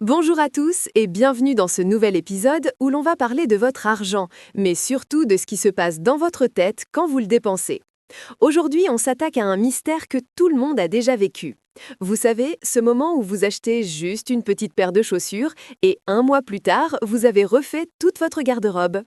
Bonjour à tous et bienvenue dans ce nouvel épisode où l'on va parler de votre argent, mais surtout de ce qui se passe dans votre tête quand vous le dépensez. Aujourd'hui, on s'attaque à un mystère que tout le monde a déjà vécu. Vous savez, ce moment où vous achetez juste une petite paire de chaussures et un mois plus tard, vous avez refait toute votre garde-robe.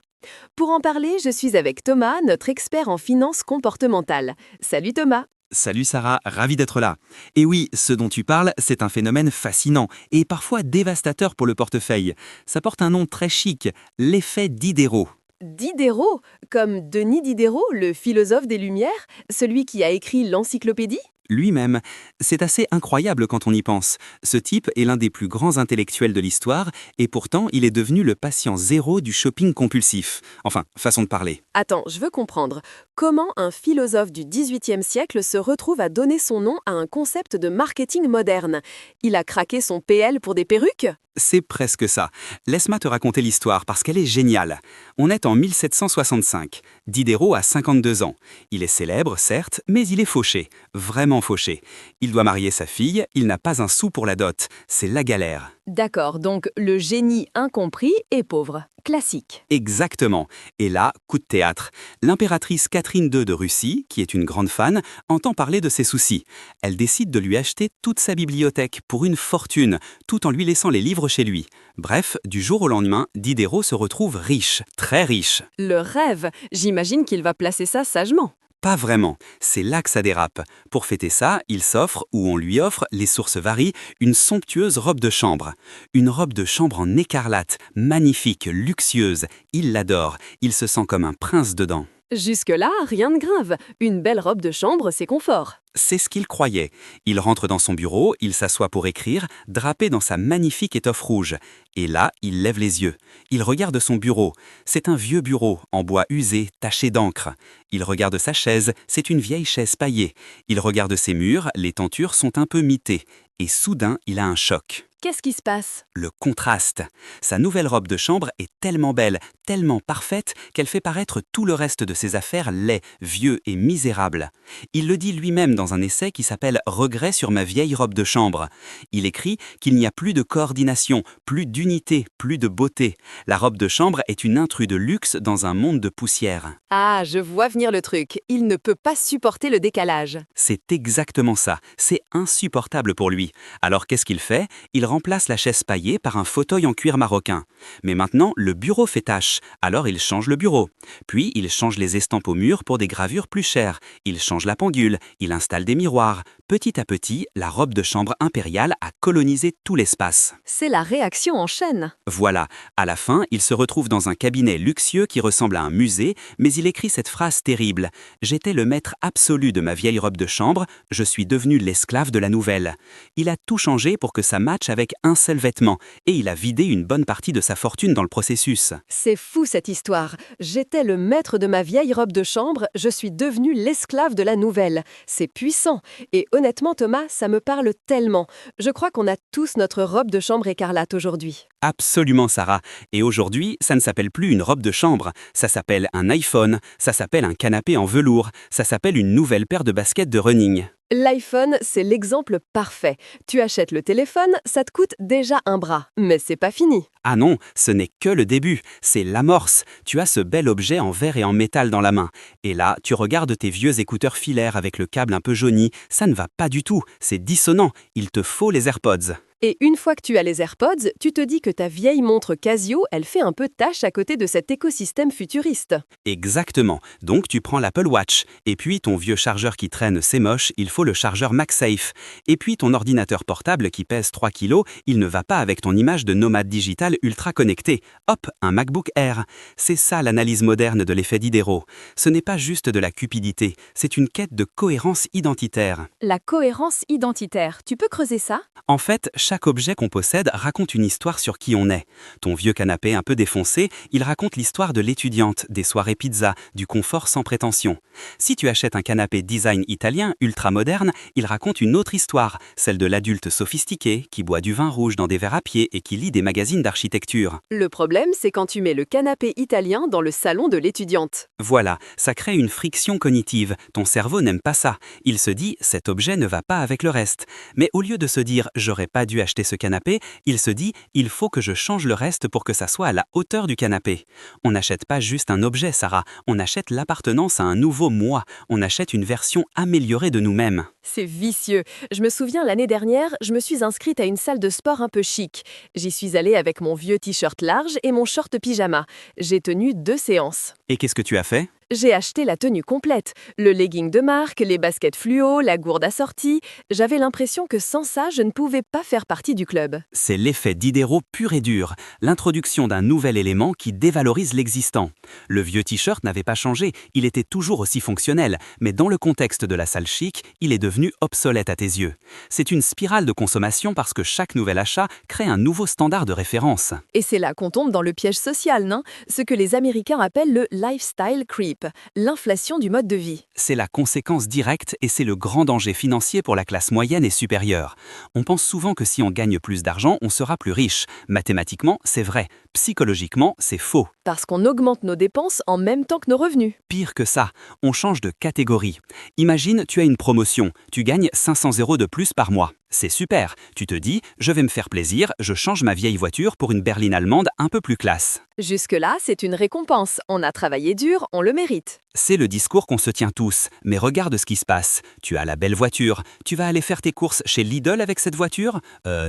Pour en parler, je suis avec Thomas, notre expert en finances comportementales. Salut Thomas! Salut Sarah, ravi d'être là. Et oui, ce dont tu parles, c'est un phénomène fascinant et parfois dévastateur pour le portefeuille. Ça porte un nom très chic, l'effet Diderot. Diderot, comme Denis Diderot, le philosophe des Lumières, celui qui a écrit l'encyclopédie? Lui-même, c'est assez incroyable quand on y pense. Ce type est l'un des plus grands intellectuels de l'histoire et pourtant il est devenu le patient zéro du shopping compulsif. Enfin, façon de parler. Attends, je veux comprendre. Comment un philosophe du XVIIIe siècle se retrouve à donner son nom à un concept de marketing moderne? Il a craqué son PL pour des perruques? C'est presque ça. Laisse-moi te raconter l'histoire parce qu'elle est géniale. On est en 1765. Diderot a 52 ans. Il est célèbre, certes, mais il est fauché. Vraiment fauché. Il doit marier sa fille, il n'a pas un sou pour la dot. C'est la galère. D'accord, donc le génie incompris est pauvre. Classique. Exactement. Et là, coup de théâtre. L'impératrice Catherine II de Russie, qui est une grande fan, entend parler de ses soucis. Elle décide de lui acheter toute sa bibliothèque pour une fortune, tout en lui laissant les livres chez lui. Bref, du jour au lendemain, Diderot se retrouve riche, très riche. Le rêve. J'imagine qu'il va placer ça sagement. Pas vraiment, c'est là que ça dérape. Pour fêter ça, il s'offre, ou on lui offre, les sources varient, une somptueuse robe de chambre. Une robe de chambre en écarlate, magnifique, luxueuse. Il l'adore, il se sent comme un prince dedans. Jusque-là, rien de grave. Une belle robe de chambre, c'est confort. C'est ce qu'il croyait. Il rentre dans son bureau, il s'assoit pour écrire, drapé dans sa magnifique étoffe rouge. Et là, il lève les yeux. Il regarde son bureau. C'est un vieux bureau, en bois usé, taché d'encre. Il regarde sa chaise, c'est une vieille chaise paillée. Il regarde ses murs, les tentures sont un peu mitées. Et soudain, il a un choc. Qu'est-ce qui se passe? Le contraste. Sa nouvelle robe de chambre est tellement belle, tellement parfaite, qu'elle fait paraître tout le reste de ses affaires laid, vieux et misérable. Il le dit lui-même dans un essai qui s'appelle « Regret sur ma vieille robe de chambre ». Il écrit qu'il n'y a plus de coordination, plus d'unité, plus de beauté. La robe de chambre est une intrus de luxe dans un monde de poussière. Ah, je vois venir le truc. Il ne peut pas supporter le décalage. C'est exactement ça. C'est insupportable pour lui. Alors qu'est-ce qu'il fait? Il remplace la chaise paillée par un fauteuil en cuir marocain. Mais maintenant, le bureau fait tâche. Alors il change le bureau. Puis il change les estampes au mur pour des gravures plus chères. Il change la pendule. Il installe des miroirs. Petit à petit, la robe de chambre impériale a colonisé tout l'espace. C'est la réaction en chaîne. Voilà. À la fin, il se retrouve dans un cabinet luxueux qui ressemble à un musée, mais il écrit cette phrase terrible. J'étais le maître absolu de ma vieille robe de chambre, je suis devenu l'esclave de la nouvelle. Il a tout changé pour que ça matche avec un seul vêtement, et il a vidé une bonne partie de sa fortune dans le processus. C'est fou cette histoire. J'étais le maître de ma vieille robe de chambre, je suis devenu l'esclave de la nouvelle. C'est puissant. Et honnêtement Thomas, ça me parle tellement. Je crois qu'on a tous notre robe de chambre écarlate aujourd'hui. Absolument, Sarah. Et aujourd'hui, ça ne s'appelle plus une robe de chambre, ça s'appelle un iPhone, ça s'appelle un canapé en velours, ça s'appelle une nouvelle paire de baskets de running. L'iPhone, c'est l'exemple parfait. Tu achètes le téléphone, ça te coûte déjà un bras. Mais c'est pas fini. Ah non, ce n'est que le début, c'est l'amorce. Tu as ce bel objet en verre et en métal dans la main. Et là, tu regardes tes vieux écouteurs filaires avec le câble un peu jauni. Ça ne va pas du tout, c'est dissonant. Il te faut les AirPods. Et une fois que tu as les AirPods, tu te dis que ta vieille montre Casio, elle fait un peu tâche à côté de cet écosystème futuriste. Exactement. Donc tu prends l'Apple Watch. Et puis ton vieux chargeur qui traîne, c'est moche, il faut le chargeur MagSafe. Et puis ton ordinateur portable qui pèse 3 kilos, il ne va pas avec ton image de nomade digital ultra connecté. Hop, un MacBook Air. C'est ça l'analyse moderne de l'effet Diderot. Ce n'est pas juste de la cupidité, c'est une quête de cohérence identitaire. La cohérence identitaire, tu peux creuser ça? En fait, chaque objet qu'on possède raconte une histoire sur qui on est. Ton vieux canapé un peu défoncé, il raconte l'histoire de l'étudiante, des soirées pizza, du confort sans prétention. Si tu achètes un canapé design italien ultra moderne, il raconte une autre histoire, celle de l'adulte sophistiqué qui boit du vin rouge dans des verres à pied et qui lit des magazines d'architecture. Le problème, c'est quand tu mets le canapé italien dans le salon de l'étudiante. Voilà, ça crée une friction cognitive. Ton cerveau n'aime pas ça. Il se dit, cet objet ne va pas avec le reste. Mais au lieu de se dire, j'aurais pas dû dû acheter ce canapé, il se dit « il faut que je change le reste pour que ça soit à la hauteur du canapé ». On n'achète pas juste un objet, Sarah, on achète l'appartenance à un nouveau moi, on achète une version améliorée de nous-mêmes. C'est vicieux. Je me souviens, l'année dernière, je me suis inscrite à une salle de sport un peu chic. J'y suis allée avec mon vieux t-shirt large et mon short pyjama. J'ai tenu 2 séances. Et qu'est-ce que tu as fait ? J'ai acheté la tenue complète, le legging de marque, les baskets fluo, la gourde assortie. J'avais l'impression que sans ça, je ne pouvais pas faire partie du club. C'est l'effet Diderot pur et dur, l'introduction d'un nouvel élément qui dévalorise l'existant. Le vieux t-shirt n'avait pas changé, il était toujours aussi fonctionnel, mais dans le contexte de la salle chic, il est devenu obsolète à tes yeux. C'est une spirale de consommation parce que chaque nouvel achat crée un nouveau standard de référence. Et c'est là qu'on tombe dans le piège social, non ? Ce que les Américains appellent le lifestyle creep, l'inflation du mode de vie. C'est la conséquence directe et c'est le grand danger financier pour la classe moyenne et supérieure. On pense souvent que si on gagne plus d'argent, on sera plus riche. Mathématiquement, c'est vrai. Psychologiquement, c'est faux. Parce qu'on augmente nos dépenses en même temps que nos revenus. Pire que ça, on change de catégorie. Imagine, tu as une promotion, tu gagnes 500 € de plus par mois. C'est super, tu te dis, je vais me faire plaisir, je change ma vieille voiture pour une berline allemande un peu plus classe. Jusque-là, c'est une récompense. On a travaillé dur, on le mérite. C'est le discours qu'on se tient tous, mais regarde ce qui se passe. Tu as la belle voiture, tu vas aller faire tes courses chez Lidl avec cette voiture ?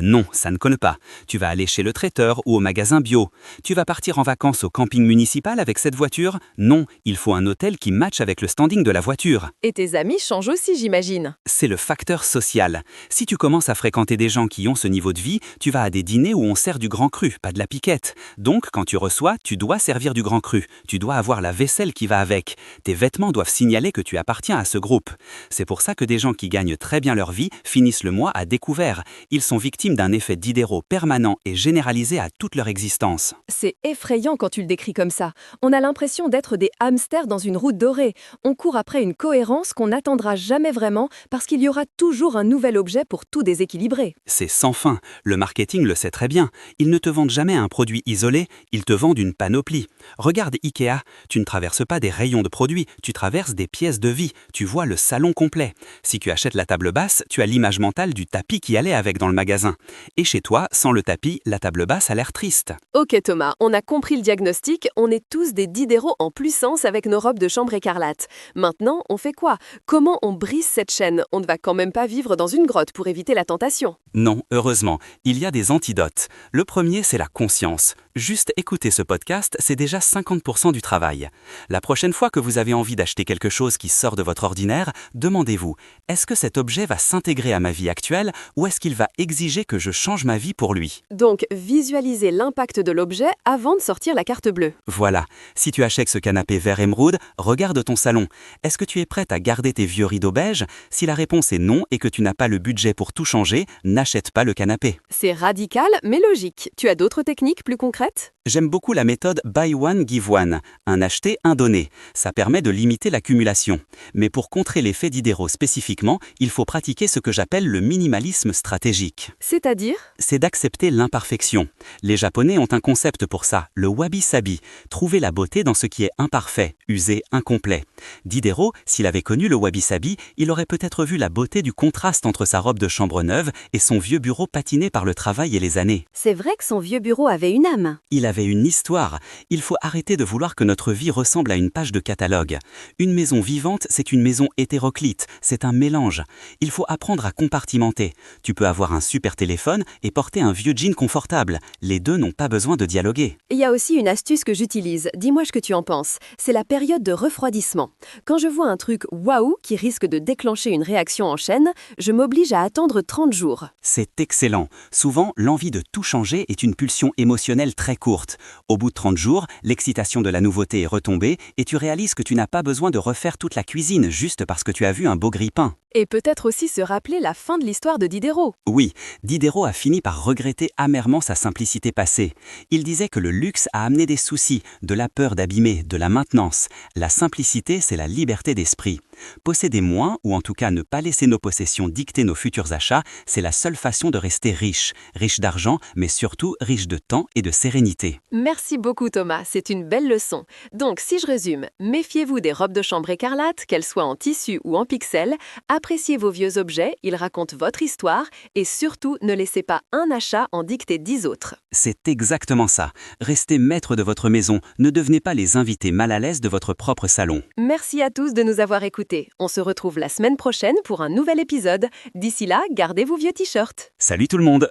Non, ça ne colle pas. Tu vas aller chez le traiteur ou au magasin bio. Tu vas partir en vacances au camping municipal avec cette voiture ? Non, il faut un hôtel qui matche avec le standing de la voiture. Et tes amis changent aussi, j'imagine. C'est le facteur social. Si tu commences à fréquenter des gens qui ont ce niveau de vie, tu vas à des dîners où on sert du grand cru, pas de la piquette. Donc, quand tu reçois, tu dois servir du grand cru. Tu dois avoir la vaisselle qui va avec. Tes vêtements doivent signaler que tu appartiens à ce groupe. C'est pour ça que des gens qui gagnent très bien leur vie finissent le mois à découvert. Ils sont victimes d'un effet Diderot permanent et généralisé à toute leur existence. C'est effrayant quand tu le décris comme ça. On a l'impression d'être des hamsters dans une roue dorée. On court après une cohérence qu'on n'atteindra jamais vraiment parce qu'il y aura toujours un nouvel objet pour tout déséquilibrer. C'est sans fin. Le marketing le sait très bien. Ils ne te vendent jamais un produit isolé, ils te vendent une panoplie. Regarde Ikea, tu ne traverses pas des rayons de produits, tu traverses des pièces de vie, tu vois le salon complet. Si tu achètes la table basse, tu as l'image mentale du tapis qui allait avec dans le magasin. Et chez toi, sans le tapis, la table basse a l'air triste. Ok Thomas, on a compris le diagnostic, on est tous des Diderot en puissance avec nos robes de chambre écarlate. Maintenant, on fait quoi ? Comment on brise cette chaîne ? On ne va quand même pas vivre dans une grotte pour éviter la tentation. Non, heureusement, il y a des antidotes. Le premier, c'est la conscience. Juste écouter ce podcast, c'est déjà 50% du travail. La prochaine fois que vous avez envie d'acheter quelque chose qui sort de votre ordinaire, demandez-vous, est-ce que cet objet va s'intégrer à ma vie actuelle ou est-ce qu'il va exiger que je change ma vie pour lui ? Donc, visualisez l'impact de l'objet avant de sortir la carte bleue. Voilà, si tu achètes ce canapé vert émeraude, regarde ton salon. Est-ce que tu es prête à garder tes vieux rideaux beige ? Si la réponse est non et que tu n'as pas le budget pour tout changer, n'achète pas le canapé. C'est radical, mais logique. Tu as d'autres techniques plus concrètes ? J'aime beaucoup la méthode Buy One, Give One, un acheté, un donné. Ça permet de limiter l'accumulation. Mais pour contrer l'effet Diderot spécifiquement, il faut pratiquer ce que j'appelle le minimalisme stratégique. C'est-à-dire ? C'est d'accepter l'imperfection. Les Japonais ont un concept pour ça, le wabi-sabi, trouver la beauté dans ce qui est imparfait, usé, incomplet. Diderot, s'il avait connu le wabi-sabi, il aurait peut-être vu la beauté du contraste entre sa robe de chambre neuve et son vieux bureau patiné par le travail et les années. C'est vrai que son vieux bureau avait une âme. Il avait une histoire. Il faut arrêter de vouloir que notre vie ressemble à une page de catalogue. Une maison vivante, c'est une maison hétéroclite, c'est un mélange. Il faut apprendre à compartimenter. Tu peux avoir un super téléphone et porter un vieux jean confortable. Les deux n'ont pas besoin de dialoguer. Il y a aussi une astuce que j'utilise. Dis-moi ce que tu en penses. C'est la période de refroidissement. Quand je vois un truc waouh qui risque de déclencher une réaction en chaîne, je m'oblige à attendre 30 jours. C'est excellent. Souvent, l'envie de tout changer est une pulsion émotionnelle très courte. Au bout de 30 jours, l'excitation de la nouveauté est retombée et tu réalises que tu n'as pas besoin de refaire toute la cuisine juste parce que tu as vu un beau grille-pain. Et peut-être aussi se rappeler la fin de l'histoire de Diderot. Oui, Diderot a fini par regretter amèrement sa simplicité passée. Il disait que le luxe a amené des soucis, de la peur d'abîmer, de la maintenance. La simplicité, c'est la liberté d'esprit. Posséder moins, ou en tout cas ne pas laisser nos possessions dicter nos futurs achats, c'est la seule façon de rester riche. Riche d'argent, mais surtout riche de temps et de sérénité. Merci beaucoup Thomas, c'est une belle leçon. Donc si je résume, méfiez-vous des robes de chambre écarlates, qu'elles soient en tissu ou en pixels, appréciez vos vieux objets, ils racontent votre histoire, et surtout ne laissez pas un achat en dicter 10 autres. C'est exactement ça. Restez maître de votre maison, ne devenez pas les invités mal à l'aise de votre propre salon. Merci à tous de nous avoir écoutés. On se retrouve la semaine prochaine pour un nouvel épisode. D'ici là, gardez vos vieux t-shirts. Salut tout le monde!